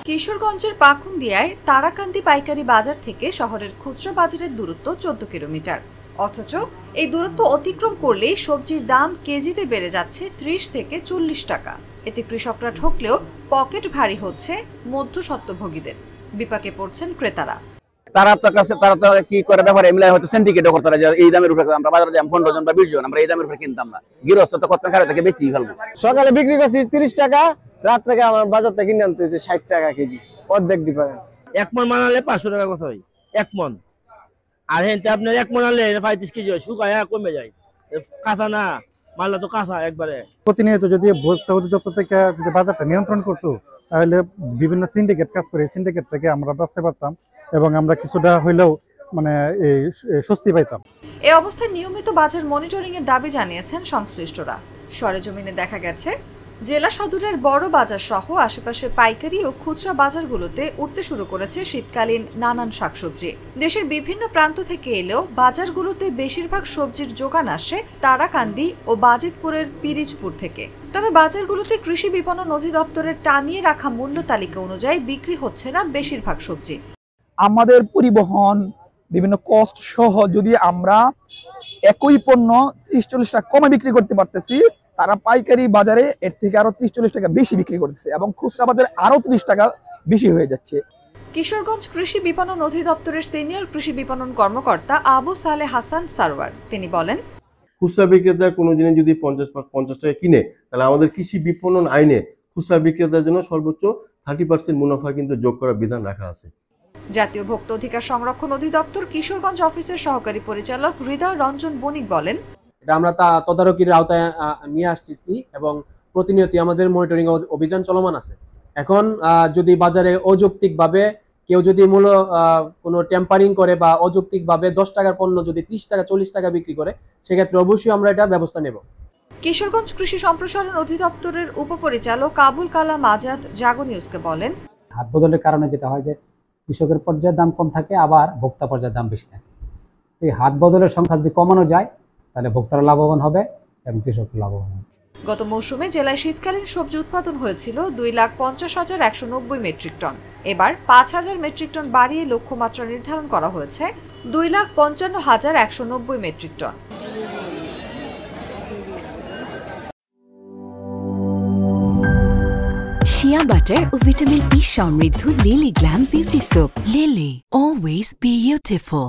কিশোরগঞ্জের পাকুন্দিয়ায় তারাকান্দি পাইকারি বাজার থেকে শহরের খুচরা বাজারের দূরত্ব ১৪ কিলোমিটার। অথচ এই দূরত্ব অতিক্রম করলেই সবজির দাম কেজিতে বেড়ে যাচ্ছে ৩০ থেকে ৪০ টাকা। এতে কৃষকরা ঠকলেও পকেট ভারী হচ্ছে মধ্যস্বত্বভোগীদের। বিপাকে পড়ছেন ক্রেতারা। তারা তো কি করে ব্যাপারে এমলাই হয়তো সিন্ডিকেটও করতে পারে যে এই দামের উপরে আমরা বাজারে যাই ১৫ জন বা ২০ জন আমরা এই দামের উপরে কিনতাম না। গৃহস্থ তো কত খারাপ থেকে বেচি ফেলবো। সকালে বিক্রি করছি ৩০ টাকা, রাত থেকে আমার বাজার থেকে কিনে আনতে ৬০ টাকা কেজি, অর্ধেক ডিফারেন্স। ১ মন মানালে ৫০০ টাকা কথা হয় ১ মন, আর হেনতে আপনার ১ মন আনলে ৩৫ কেজি হয়, শুকায় কমে যায়। কাঁচা না মালটা তো কাঁচা একবারে। প্রতিনিয়ত যদি ভোক্তা অধিদপ্তর থেকে বাজারটা নিয়ন্ত্রণ করতো তাহলে বিভিন্ন সিন্ডিকেট কাজ করে সিন্ডিকেট থেকে আমরা বাঁচতে পারতাম এবং আমরা কিছুটা হইলেও এই স্বস্তি পাইতাম। এই অবস্থায় নিয়মিত বাজার মনিটরিং এর দাবি জানিয়েছেন সংশ্লিষ্টরা। সরেজমিনে দেখা গেছে জেলা সদরের বড় বাজার সহ আশেপাশে পাইকারি ও খুচরা বাজারগুলোতে উঠতে শুরু করেছে শীতকালীন নানান শাকসবজি। দেশের বিভিন্ন প্রান্ত থেকে এলেও বাজারগুলোতে বেশিরভাগ সবজির যোগান আসে তারাকান্দি ও বাজিতপুরের পিরিজপুর থেকে। তবে বাজারগুলোতে কৃষি বিপণন অধিদপ্তরের টানিয়ে রাখা মূল্য তালিকা অনুযায়ী বিক্রি হচ্ছে না বেশিরভাগ সবজি। আমাদের পরিবহন বিভিন্ন কস্ট সহ যদি আমরা একই পণ্য ৩০-৪০ টাকা কমে বিক্রি করতে পারতেছি, তারা পাইকারি বাজারে এর থেকে আরো ৩০-৪০ টাকা বেশি বিক্রি করতেছে এবং খুচরা বাজারে আরো ৩০ টাকা বেশি হয়ে যাচ্ছে। কিশোরগঞ্জ কৃষি বিপণন অধিদপ্তরের সিনিয়র কৃষি বিপণন কর্মকর্তা আবু সালেহ হাসান সারওয়ার তিনি বলেন, খুচরা বিক্রেতা কোনো জিনিস যদি ৫০ টাকা কিনে, তাহলে আমাদের কৃষি বিপণন আইনে খুচরা বিক্রেতার জন্য সর্বোচ্চ 30% মুনাফা কিন্তু যোগ করার বিধান রাখা আছে। জাতীয় ভোক্তা অধিকার সংরক্ষণ অধিদপ্তর কিশোরগঞ্জ অফিসের সহকারী পরিচালক হৃদয় রঞ্জন বণিক বলেন, এটা আমরা তদারকির আওতায় নিয়ে আসছি এবং প্রতিনিয়ত আমাদের মনিটরিং অভিযান চলমান আছে। এখন যদি বাজারে অযৌক্তিকভাবে কেউ যদি কোনো টেম্পারিং করে বা অযৌক্তিকভাবে 10 টাকার পণ্য যদি 30 টাকা 40 টাকা বিক্রি করে, সেক্ষেত্রে অবশ্যই আমরা এটা ব্যবস্থা নেব। কিশোরগঞ্জ কৃষি সম্প্রসারণ অধিদপ্তরের উপপরিচালক আবুল কালাম আজাদ জাগো নিউজকে বলেন, হাত বদলের কারণে যেটা হয় যে কৃষকের পর্যায়ের দাম কম থাকে, আবার ভোক্তা পর্যায়ের দাম বেশি থাকে। এই হাত বদলের সংখ্যা যদি কমানো যায় তাহলে ভোক্তারা লাভবান হবে এবং কৃষক লাভবান হবে। গত মৌসুমে জেলায় শীতকালীন সবজি উৎপাদন হয়েছিল 2,50,190 মেট্রিক টন। এবার 5,000 মেট্রিক টন বাড়িয়ে লক্ষ্যমাত্রা নির্ধারণ করা হয়েছে 2,55,190 মেট্রিক টন। শিয়া বাটার ও ভিটামিন ই সমৃদ্ধ lily glam beauty soap. Lily, always beautiful.